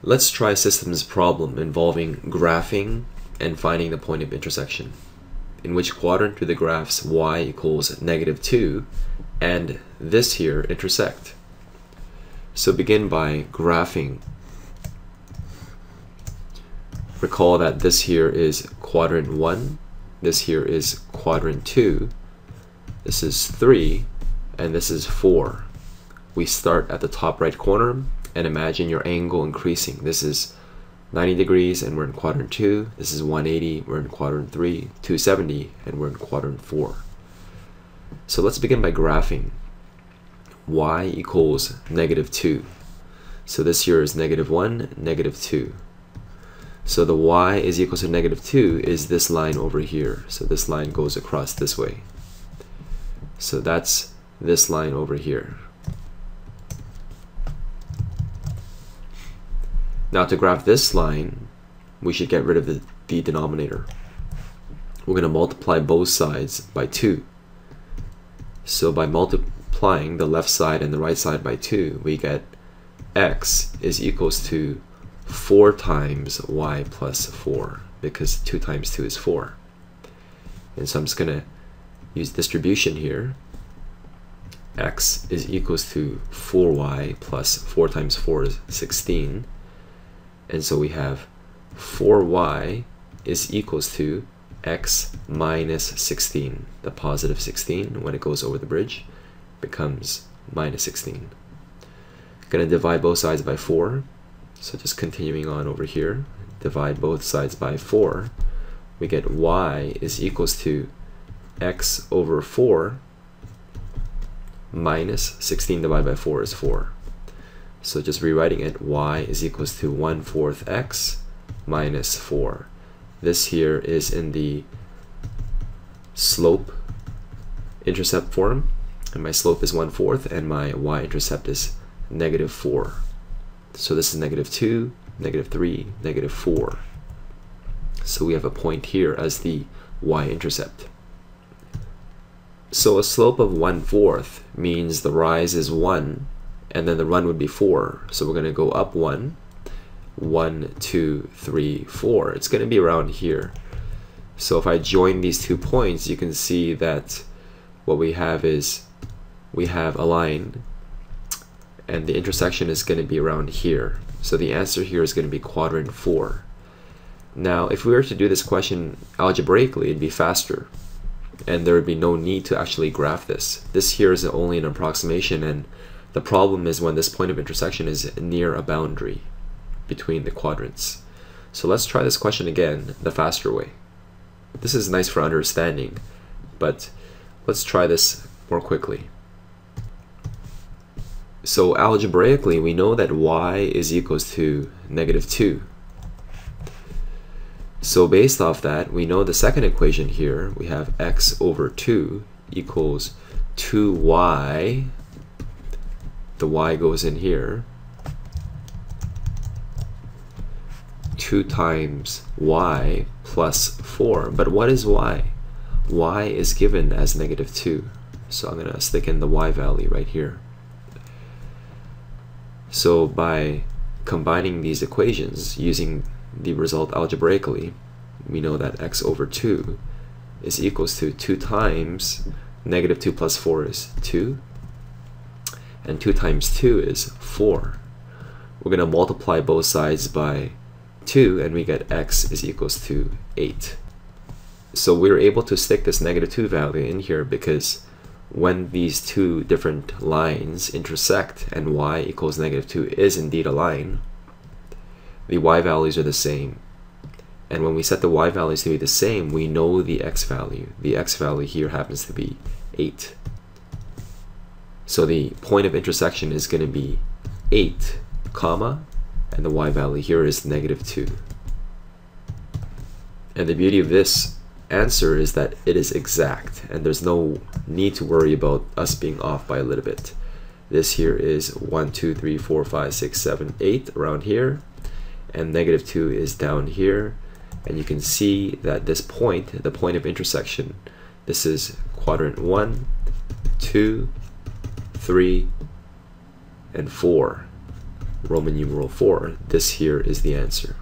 Let's try a systems problem involving graphing and finding the point of intersection. In which quadrant do the graphs y equals -2 and this here intersect? So begin by graphing. Recall that this here is quadrant 1, this here is quadrant 2, this is 3, and this is 4. We start at the top right corner and imagine your angle increasing. This is 90 degrees and we're in quadrant 2. This is 180, we're in quadrant 3, 270, and we're in quadrant 4. So let's begin by graphing. Y equals -2. So this here is -1, -2. So the y is equal to -2 is this line over here. So this line goes across this way. So that's this line over here. Now to graph this line, we should get rid of the denominator. We're going to multiply both sides by 2. So by multiplying the left side and the right side by 2, we get x is equals to 4 times y plus 4, because 2 times 2 is 4. And so I'm just going to use distribution here. X is equals to 4y plus 4 times 4 is 16. And so we have 4y is equals to x minus 16. The positive 16, when it goes over the bridge, becomes minus 16. Going to divide both sides by 4. So just continuing on over here, divide both sides by 4. We get y is equals to x over 4 minus 16 divided by 4 is 4. So just rewriting it, y is equals to 1/4 x minus 4. This here is in the slope intercept form, and my slope is 1/4 and my y-intercept is -4. So this is -2, -3, -4. So we have a point here as the y-intercept. So a slope of 1/4 means the rise is 1 and then the run would be 4. So we're going to go up 1, 1, 2, 3, 4. It's going to be around here. So if I join these 2 points, you can see that what we have is we have a line and the intersection is going to be around here. So the answer here is going to be quadrant 4. Now if we were to do this question algebraically, it'd be faster and there would be no need to actually graph this. This here is only an approximation, and the problem is when this point of intersection is near a boundary between the quadrants. So let's try this question again the faster way. This is nice for understanding, but let's try this more quickly. So algebraically, we know that y is equals to -2. So based off that, we know the second equation here, we have x over 2 equals 2y. The y goes in here, 2 times y plus 4. But what is y? Y is given as -2. So I'm going to stick in the y value right here. So by combining these equations using the result algebraically, we know that x over 2 is equals to 2 times -2 plus 4 is 2. And 2 times 2 is 4. We're going to multiply both sides by 2 and we get x is equals to 8. So we're able to stick this -2 value in here because when these 2 different lines intersect and y equals -2 is indeed a line, the y values are the same. And when we set the y values to be the same, we know the x value. The x value here happens to be 8. So the point of intersection is going to be 8, comma, and the y value here is -2. And the beauty of this answer is that it is exact, and there's no need to worry about us being off by a little bit. This here is 1, 2, 3, 4, 5, 6, 7, 8 around here, and -2 is down here. And you can see that this point, the point of intersection, this is quadrant 1, 2, 3, and 4. Roman numeral 4, this here is the answer.